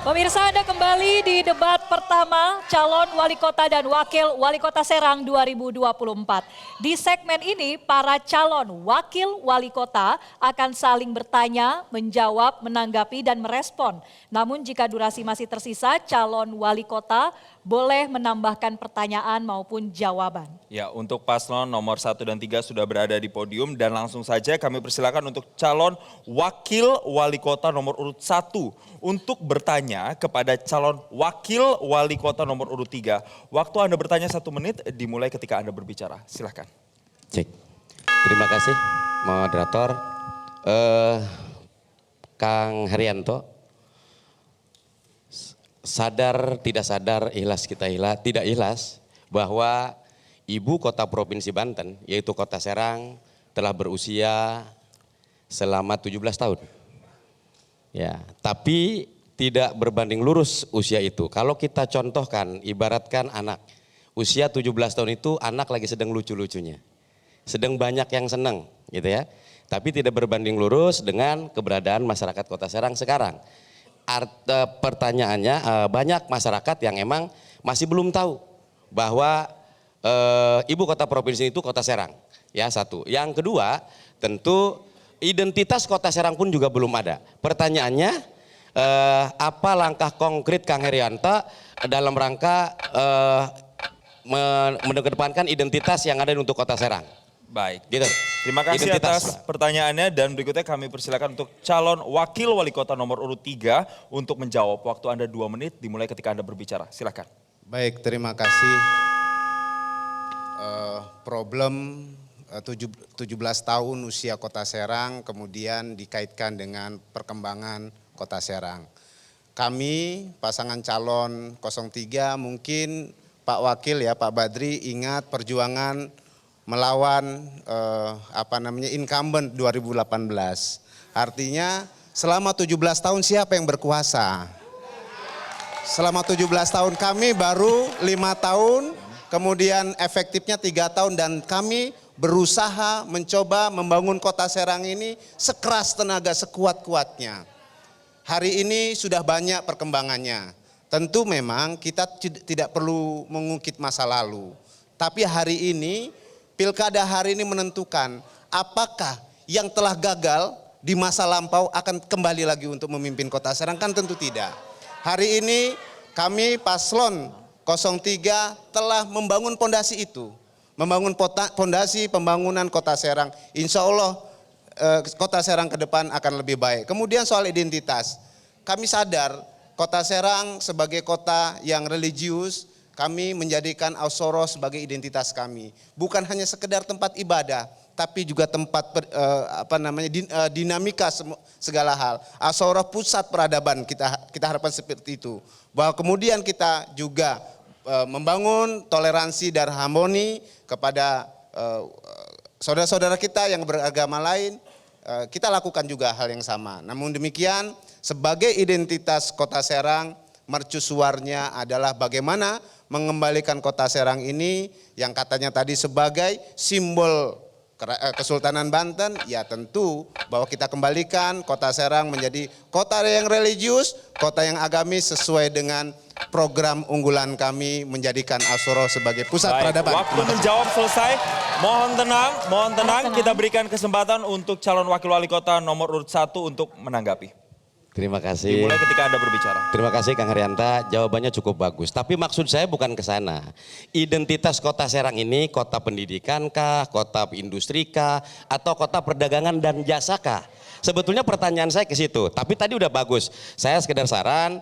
Pemirsa, Anda kembali di debat pertama calon wali kota dan wakil wali kota Serang 2024. Di segmen ini, para calon wakil wali kota akan saling bertanya, menjawab, menanggapi, dan merespon. Namun jika durasi masih tersisa, calon wali kota boleh menambahkan pertanyaan maupun jawaban. Ya, untuk paslon nomor 1 dan 3 sudah berada di podium dan langsung saja kami persilakan untuk calon wakil wali kota nomor urut 1 untuk bertanya kepada calon wakil wali kota nomor urut 3. Waktu Anda bertanya 1 menit dimulai ketika Anda berbicara. Silahkan. Cek. Terima kasih moderator. Kang Haryanto, sadar tidak sadar, ikhlas kita ikhlas, tidak ikhlas bahwa ibu kota provinsi Banten yaitu kota Serang telah berusia selama 17 tahun. Ya, tapi tidak berbanding lurus usia itu. Kalau kita contohkan, ibaratkan anak usia 17 tahun itu anak lagi sedang lucu-lucunya. Sedang banyak yang senang gitu ya. Tapi tidak berbanding lurus dengan keberadaan masyarakat kota Serang sekarang. Pertanyaannya banyak masyarakat yang emang masih belum tahu bahwa ibu kota provinsi itu kota Serang. Ya, satu. Yang kedua, tentu identitas kota Serang pun juga belum ada. Pertanyaannya, apa langkah konkret Kang Haryanto dalam rangka mengedepankan identitas yang ada untuk kota Serang? Baik. Gitu. Terima kasih atas pertanyaannya dan berikutnya kami persilakan untuk calon wakil wali kota nomor urut 3 untuk menjawab. Waktu Anda 2 menit dimulai ketika Anda berbicara. Silahkan. Baik, terima kasih. Problem 17 tahun usia kota Serang kemudian dikaitkan dengan perkembangan kota Serang. Kami pasangan calon 03 mungkin Pak Wakil ya Pak Badri ingat perjuangan melawan incumbent 2018. Artinya selama 17 tahun siapa yang berkuasa? Selama 17 tahun kami baru 5 tahun, kemudian efektifnya 3 tahun dan kami berusaha mencoba membangun kota Serang ini sekeras tenaga sekuat-kuatnya. Hari ini sudah banyak perkembangannya. Tentu memang kita tidak perlu mengungkit masa lalu. Tapi hari ini Pilkada hari ini menentukan apakah yang telah gagal di masa lampau akan kembali lagi untuk memimpin kota Serang, kan tentu tidak. Hari ini kami paslon 03 telah membangun pondasi itu. Membangun pondasi pembangunan kota Serang. Insya Allah kota Serang ke depan akan lebih baik. Kemudian soal identitas, kami sadar kota Serang sebagai kota yang religius, kami menjadikan Ausoro sebagai identitas kami. Bukan hanya sekedar tempat ibadah, tapi juga tempat dinamika segala hal. Ausoro pusat peradaban, kita harapkan seperti itu. Bahwa kemudian kita juga membangun toleransi dan harmoni kepada saudara-saudara kita yang beragama lain. Kita lakukan juga hal yang sama. Namun demikian, sebagai identitas kota Serang, mercusuarnya adalah bagaimana mengembalikan kota Serang ini yang katanya tadi sebagai simbol Kesultanan Banten, ya tentu bahwa kita kembalikan kota Serang menjadi kota yang religius, kota yang agamis sesuai dengan program unggulan kami menjadikan Ausoro sebagai pusat peradaban. Waktu menjawab selesai. Mohon tenang. Kita berikan kesempatan untuk calon wakil wali kota nomor urut 1 untuk menanggapi. Terima kasih. Dimulai ketika Anda berbicara. Terima kasih Kang Haryanto, jawabannya cukup bagus. Tapi maksud saya bukan ke sana. Identitas kota Serang ini kota pendidikan kah, kota industri kah, atau kota perdagangan dan jasa kah? Sebetulnya pertanyaan saya ke situ, tapi tadi udah bagus. Saya sekedar saran,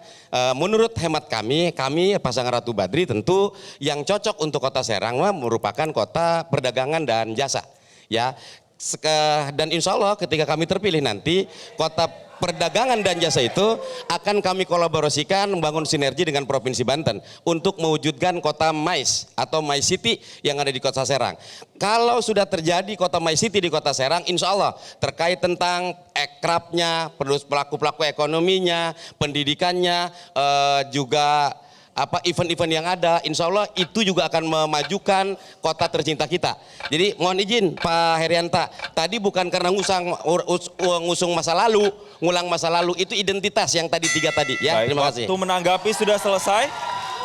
menurut hemat kami pasangan Ratu Badri tentu yang cocok untuk kota Serang merupakan kota perdagangan dan jasa. Ya, dan insya Allah ketika kami terpilih nanti kota perdagangan dan jasa itu akan kami kolaborasikan membangun sinergi dengan Provinsi Banten untuk mewujudkan kota MICE atau MICE City yang ada di kota Serang. Kalau sudah terjadi kota MICE City di kota Serang, insya Allah terkait tentang ekrabnya, pelaku-pelaku ekonominya, pendidikannya, juga event-event yang ada, insya Allah itu juga akan memajukan kota tercinta kita. Jadi mohon izin Pak Herianta, tadi bukan karena ngusung masa lalu, ngulang masa lalu, itu identitas yang tadi 3 tadi ya. Baik, Terima kasih. waktu menanggapi sudah selesai.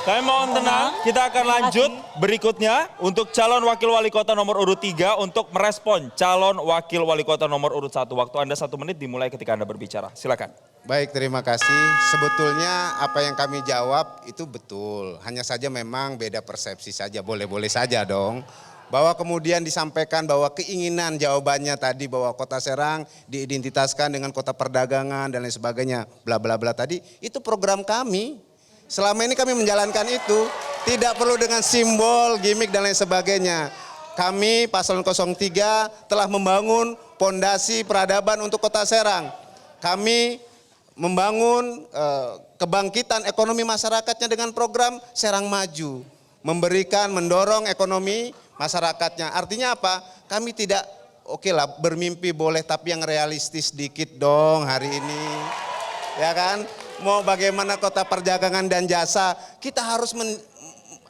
Kami mohon tenang, kita akan lanjut berikutnya untuk calon wakil wali kota nomor urut 3 untuk merespon calon wakil wali kota nomor urut 1. Waktu Anda 1 menit dimulai ketika Anda berbicara. Silakan. Baik, terima kasih. Sebetulnya apa yang kami jawab itu betul. Hanya saja memang beda persepsi saja, boleh-boleh saja dong. Bahwa kemudian disampaikan bahwa keinginan jawabannya tadi bahwa Kota Serang diidentitaskan dengan kota perdagangan dan lain sebagainya, bla bla bla tadi, itu program kami. Selama ini kami menjalankan itu, tidak perlu dengan simbol, gimmick dan lain sebagainya. Kami Paslon 03 telah membangun pondasi peradaban untuk Kota Serang. Kami membangun kebangkitan ekonomi masyarakatnya dengan program Serang Maju. Memberikan, mendorong ekonomi masyarakatnya. Artinya apa? Kami tidak, oke lah bermimpi boleh tapi yang realistis dikit dong hari ini. Ya kan? Mau bagaimana kota perdagangan dan jasa, kita harus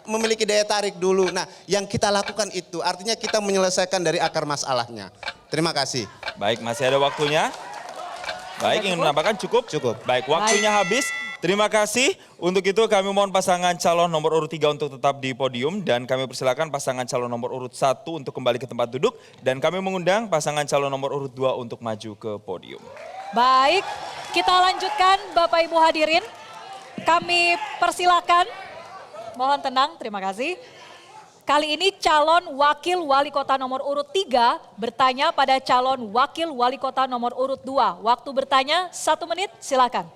memiliki daya tarik dulu. Nah, yang kita lakukan itu artinya kita menyelesaikan dari akar masalahnya. Terima kasih. Baik, masih ada waktunya. Baik, ingin menambahkan cukup? Cukup. Baik, waktunya habis. Terima kasih. Untuk itu kami mohon pasangan calon nomor urut 3 untuk tetap di podium. Dan kami persilakan pasangan calon nomor urut 1 untuk kembali ke tempat duduk. Dan kami mengundang pasangan calon nomor urut 2 untuk maju ke podium. Baik, kita lanjutkan Bapak Ibu hadirin. Kami persilakan, mohon tenang, terima kasih. Kali ini calon wakil wali kota nomor urut 3 bertanya pada calon wakil wali kota nomor urut 2. Waktu bertanya 1 menit, silakan.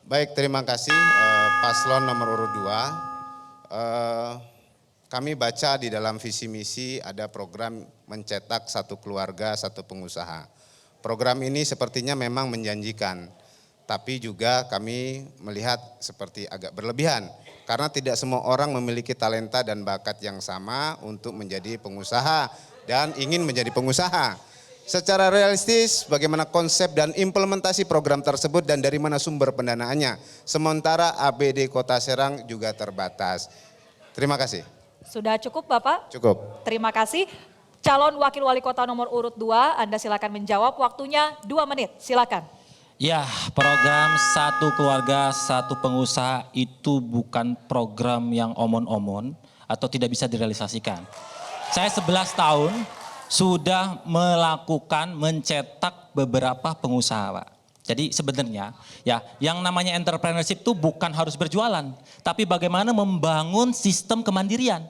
Baik, terima kasih Paslon nomor urut 2. Kami baca di dalam visi misi ada program mencetak satu keluarga, satu pengusaha. Program ini sepertinya memang menjanjikan, tapi juga kami melihat seperti agak berlebihan. Karena tidak semua orang memiliki talenta dan bakat yang sama untuk menjadi pengusaha dan ingin menjadi pengusaha. Secara realistis bagaimana konsep dan implementasi program tersebut dan dari mana sumber pendanaannya. Sementara APBD Kota Serang juga terbatas. Terima kasih. Sudah cukup Bapak? Cukup. Terima kasih. Calon wakil wali kota nomor urut 2, Anda silakan menjawab, waktunya 2 menit, silakan. Ya, program satu keluarga, satu pengusaha itu bukan program yang omon-omon atau tidak bisa direalisasikan. Saya 11 tahun sudah melakukan mencetak beberapa pengusaha, Pak. Jadi sebenarnya ya yang namanya entrepreneurship itu bukan harus berjualan, tapi bagaimana membangun sistem kemandirian.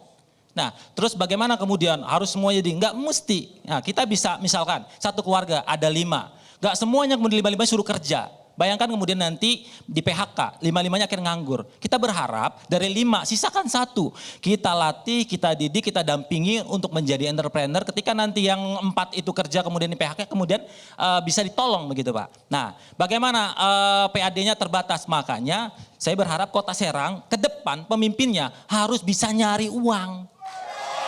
Nah, terus bagaimana kemudian harus semuanya nggak mesti. Nah, kita bisa misalkan satu keluarga ada 5, nggak semuanya kemudian 5-5 suruh kerja. Bayangkan kemudian nanti di PHK, 5-5-nya akhirnya nganggur. Kita berharap dari 5, sisakan 1. Kita latih, kita didik, kita dampingi untuk menjadi entrepreneur. Ketika nanti yang 4 itu kerja kemudian di PHK, kemudian bisa ditolong begitu Pak. Nah, bagaimana PAD-nya terbatas, makanya saya berharap Kota Serang ke depan pemimpinnya harus bisa nyari uang.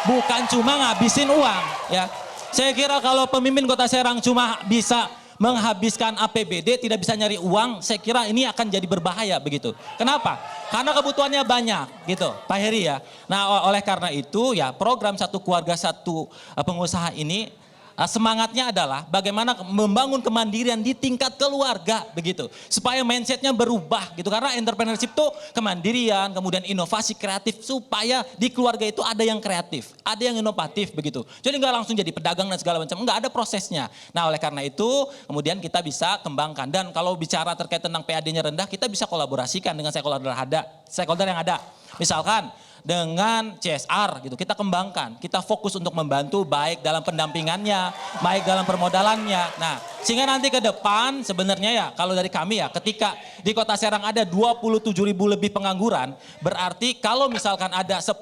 Bukan cuma ngabisin uang ya. Saya kira kalau pemimpin Kota Serang cuma bisa menghabiskan APBD, tidak bisa nyari uang, saya kira ini akan jadi berbahaya begitu. Kenapa? Karena kebutuhannya banyak gitu Pak Heri ya. Nah oleh karena itu ya program satu keluarga satu pengusaha ini semangatnya adalah bagaimana membangun kemandirian di tingkat keluarga begitu. Supaya mindsetnya berubah gitu. Karena entrepreneurship itu kemandirian, kemudian inovasi kreatif. Supaya di keluarga itu ada yang kreatif, ada yang inovatif begitu. Jadi nggak langsung jadi pedagang dan segala macam, nggak ada prosesnya. Nah oleh karena itu kemudian kita bisa kembangkan. Dan kalau bicara terkait tentang PAD-nya rendah, kita bisa kolaborasikan dengan stakeholder yang ada. Misalkan dengan CSR gitu, kita kembangkan, kita fokus untuk membantu baik dalam pendampingannya, baik dalam permodalannya. Nah, sehingga nanti ke depan sebenarnya ya kalau dari kami ya ketika di Kota Serang ada 27.000 lebih pengangguran, berarti kalau misalkan ada 10.000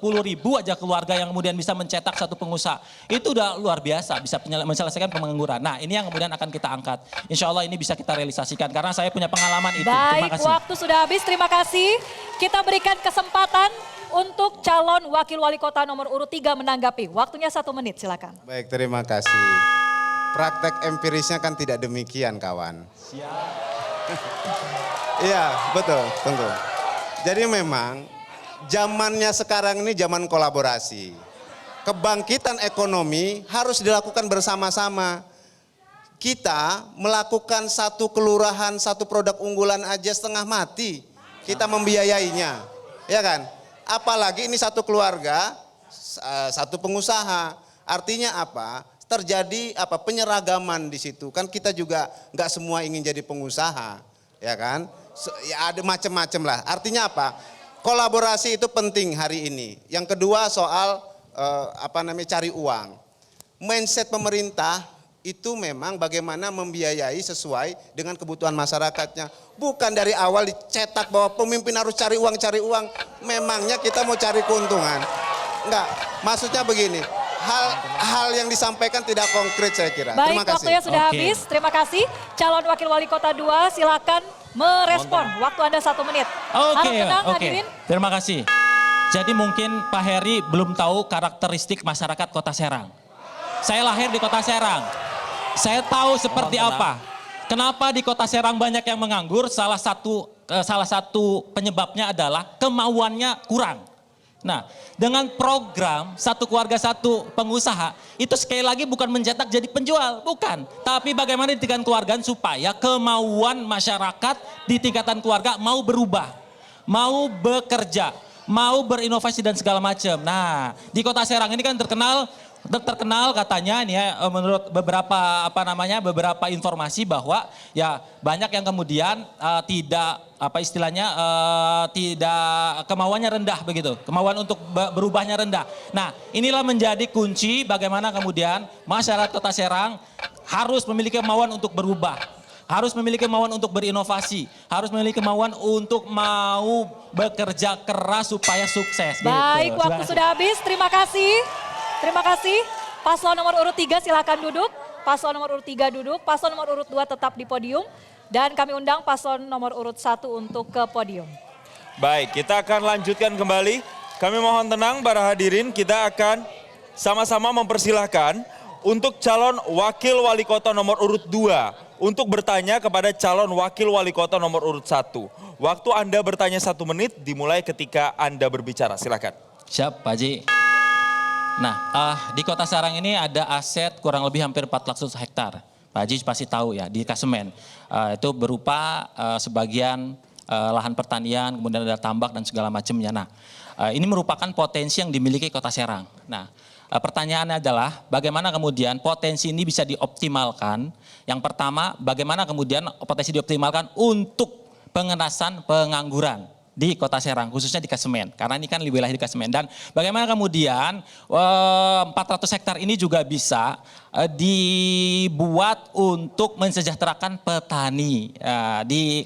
aja keluarga yang kemudian bisa mencetak satu pengusaha, itu udah luar biasa bisa menyelesaikan pengangguran. Nah, ini yang kemudian akan kita angkat. Insya Allah ini bisa kita realisasikan karena saya punya pengalaman itu. Terima Baik, kasih. waktu sudah habis, terima kasih. Kita berikan kesempatan untuk calon wakil wali kota nomor urut 3 menanggapi. Waktunya 1 menit, silakan. Baik, terima kasih. Praktek empirisnya kan tidak demikian kawan. Iya, betul, tunggu. Jadi memang zamannya sekarang ini zaman kolaborasi. Kebangkitan ekonomi harus dilakukan bersama-sama. Kita melakukan satu kelurahan, satu produk unggulan aja setengah mati. Kita membiayainya, ya kan? Apalagi ini satu keluarga, satu pengusaha. Artinya apa? Terjadi penyeragaman di situ. Kan kita juga nggak semua ingin jadi pengusaha, ya kan? Ya ada macam-macam lah. Artinya apa? Kolaborasi itu penting hari ini. Yang kedua soal cari uang. Mindset pemerintah itu memang bagaimana membiayai sesuai dengan kebutuhan masyarakatnya. Bukan dari awal dicetak bahwa pemimpin harus cari uang. Memangnya kita mau cari keuntungan? Enggak, maksudnya begini. Hal yang disampaikan tidak konkret saya kira. Baik, Terima kasih. waktunya sudah habis. Terima kasih. Calon Wakil Wali Kota 2 silakan merespon. Waktu Anda 1 menit. Harap tenang hadirin. Terima kasih. Jadi mungkin Pak Heri belum tahu karakteristik masyarakat Kota Serang. Saya lahir di Kota Serang. Saya tahu seperti apa. Kenapa di Kota Serang banyak yang menganggur? Salah satu penyebabnya adalah kemauannya kurang. Nah, dengan program satu keluarga satu pengusaha, itu sekali lagi bukan mencetak jadi penjual, bukan. Tapi bagaimana di tingkatan keluarga supaya kemauan masyarakat di tingkatan keluarga mau berubah, mau bekerja, mau berinovasi dan segala macam. Nah, di Kota Serang ini kan terkenal katanya nih ya, menurut beberapa informasi bahwa ya banyak yang kemudian tidak kemauannya rendah begitu, kemauan untuk berubahnya rendah. Nah, inilah menjadi kunci bagaimana kemudian masyarakat Kota Serang harus memiliki kemauan untuk berubah, harus memiliki kemauan untuk berinovasi, harus memiliki kemauan untuk mau bekerja keras supaya sukses. Baik, gitu. waktu sudah habis. Terima kasih. Terima kasih. Paslon nomor urut 3 silakan duduk. Paslon nomor urut 3 duduk. Paslon nomor urut 2 tetap di podium. Dan kami undang paslon nomor urut 1 untuk ke podium. Baik, kita akan lanjutkan kembali. Kami mohon tenang para hadirin, kita akan sama-sama mempersilahkan untuk calon wakil wali kota nomor urut 2 untuk bertanya kepada calon wakil wali kota nomor urut 1. Waktu Anda bertanya 1 menit dimulai ketika Anda berbicara, silakan. Siap, Pak Haji. Nah, di Kota Serang ini ada aset kurang lebih hampir 400 hektar. Pak Haji pasti tahu ya, di Kasemen. Itu berupa sebagian lahan pertanian, kemudian ada tambak dan segala macamnya. Nah, ini merupakan potensi yang dimiliki Kota Serang. Nah, pertanyaannya adalah bagaimana kemudian potensi ini bisa dioptimalkan. Yang pertama, bagaimana kemudian potensi dioptimalkan untuk pengentasan pengangguran di Kota Serang, khususnya di Kasemen. Karena ini kan wilayah di Kasemen. Dan bagaimana kemudian 400 hektar ini juga bisa dibuat untuk mensejahterakan petani,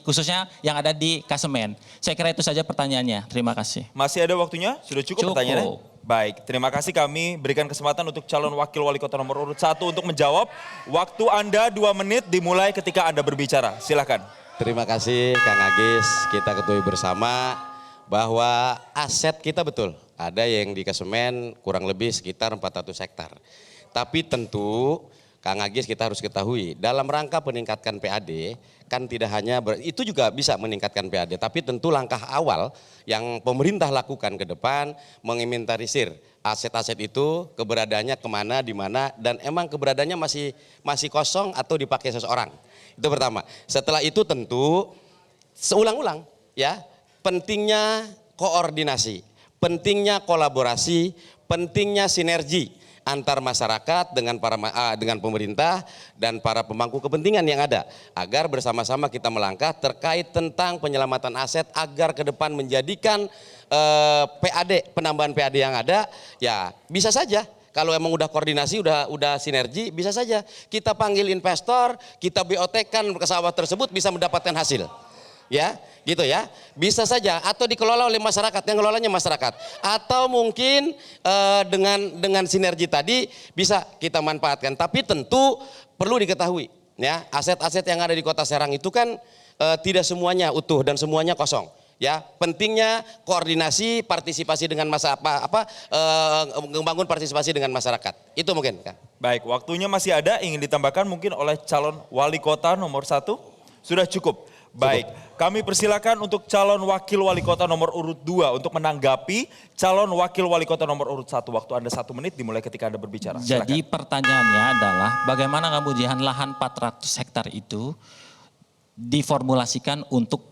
khususnya yang ada di Kasemen. Saya kira itu saja pertanyaannya. Terima kasih. Masih ada waktunya? Sudah cukup pertanyaannya? Baik, terima kasih, kami berikan kesempatan untuk calon wakil wali kota nomor urut 1 untuk menjawab. Waktu Anda 2 menit dimulai ketika Anda berbicara. Silakan. Terima kasih Kang Agis, kita ketahui bersama bahwa aset kita betul. Ada yang di Kasemen kurang lebih sekitar 400 hektar. Tapi tentu Kang Agis kita harus ketahui dalam rangka meningkatkan PAD kan tidak hanya itu juga bisa meningkatkan PAD. Tapi tentu langkah awal yang pemerintah lakukan ke depan menginventarisir aset-aset itu keberadaannya kemana, di mana dan emang keberadaannya masih kosong atau dipakai seseorang. Itu pertama. Setelah itu tentu seulang-ulang ya pentingnya koordinasi, pentingnya kolaborasi, pentingnya sinergi antar masyarakat dengan dengan pemerintah dan para pemangku kepentingan yang ada agar bersama-sama kita melangkah terkait tentang penyelamatan aset agar ke depan menjadikan PAD, penambahan PAD yang ada ya bisa saja. Kalau emang udah koordinasi, udah sinergi, bisa saja kita panggil investor, kita BOT-kan ke sawah tersebut bisa mendapatkan hasil. Ya, gitu ya. Bisa saja atau dikelola oleh masyarakat, yang ngelolanya masyarakat. Atau mungkin dengan sinergi tadi bisa kita manfaatkan. Tapi tentu perlu diketahui ya, aset-aset yang ada di Kota Serang itu kan tidak semuanya utuh dan semuanya kosong. Ya, pentingnya koordinasi, partisipasi dengan membangun partisipasi dengan masyarakat. Itu mungkin kan. Baik, waktunya masih ada, ingin ditambahkan mungkin oleh calon wali kota nomor 1. Sudah cukup. Baik, kami persilakan untuk calon wakil wali kota nomor urut 2 untuk menanggapi calon wakil wali kota nomor urut 1. Waktu Anda 1 menit dimulai ketika Anda berbicara. Silakan. Jadi pertanyaannya adalah bagaimana kemudian lahan 400 hektar itu diformulasikan untuk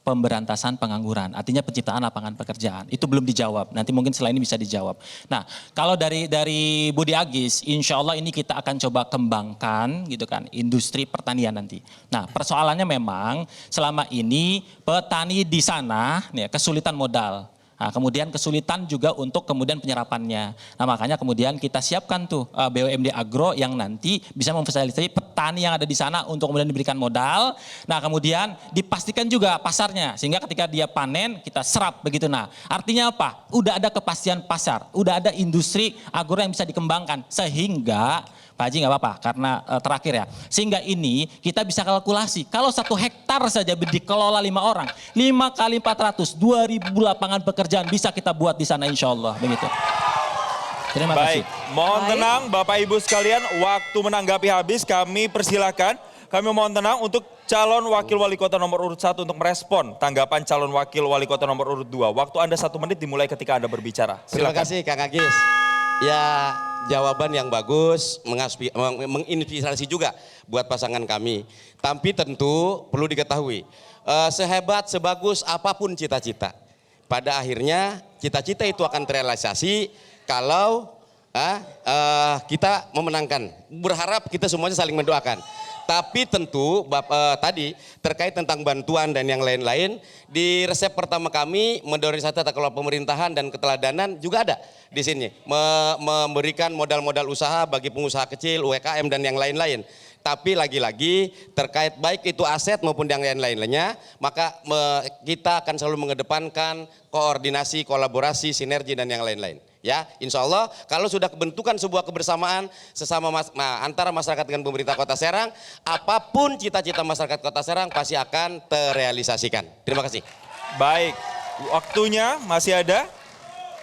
pemberantasan pengangguran, artinya penciptaan lapangan pekerjaan. Itu belum dijawab, nanti mungkin setelah ini bisa dijawab. Nah, kalau dari Budi Agis, insya Allah ini kita akan coba kembangkan gitu kan, industri pertanian nanti. Nah, persoalannya memang selama ini petani di sana nih, kesulitan modal. Nah, kemudian kesulitan juga untuk kemudian penyerapannya. Nah, makanya kemudian kita siapkan tuh BUMD Agro yang nanti bisa memfasilitasi petani yang ada di sana untuk kemudian diberikan modal. Nah, kemudian dipastikan juga pasarnya sehingga ketika dia panen kita serap begitu. Nah, artinya apa? Udah ada kepastian pasar, udah ada industri agro yang bisa dikembangkan sehingga Pak Haji nggak apa-apa karena terakhir ya. Sehingga ini kita bisa kalkulasi. Kalau 1 hektar saja dikelola 5 orang. 5 kali 400, 2.000 lapangan pekerjaan bisa kita buat di sana insya Allah. Begitu. Terima kasih. Baik, mohon tenang Bapak Ibu sekalian. Waktu menanggapi habis kami persilakan. Kami mohon tenang untuk calon wakil wali kota nomor urut 1 untuk merespon tanggapan calon wakil wali kota nomor urut 2. Waktu Anda 1 menit dimulai ketika Anda berbicara. Terima Silakan. kasih Kang Agis. Ya, jawaban yang bagus, menginspirasi juga buat pasangan kami. Tapi tentu perlu diketahui, sehebat, sebagus apapun cita-cita, pada akhirnya cita-cita itu akan terrealisasi kalau kita memenangkan. Berharap kita semuanya saling mendoakan. Tapi tentu tadi terkait tentang bantuan dan yang lain-lain, di resep pertama kami mendorong tata kelola pemerintahan dan keteladanan juga ada di sini. Memberikan modal-modal usaha bagi pengusaha kecil, UMKM dan yang lain-lain. Tapi lagi-lagi terkait baik itu aset maupun yang lain-lainnya, maka kita akan selalu mengedepankan koordinasi, kolaborasi, sinergi dan yang lain-lain. Ya, insya Allah kalau sudah kebentukan sebuah kebersamaan sesama antara masyarakat dengan pemerintah Kota Serang, apapun cita-cita masyarakat Kota Serang pasti akan terrealisasikan. Terima kasih. Baik, waktunya masih ada?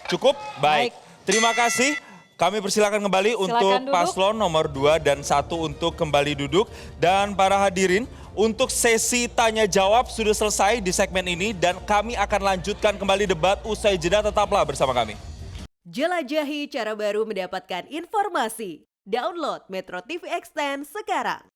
Cukup? Baik. Terima kasih. Kami persilakan kembali untuk duduk. paslon nomor 2 dan 1 untuk kembali duduk. Dan para hadirin, untuk sesi tanya jawab sudah selesai di segmen ini dan kami akan lanjutkan kembali debat usai jeda. Tetaplah bersama kami. Jelajahi cara baru mendapatkan informasi. Download Metro TV Extend sekarang.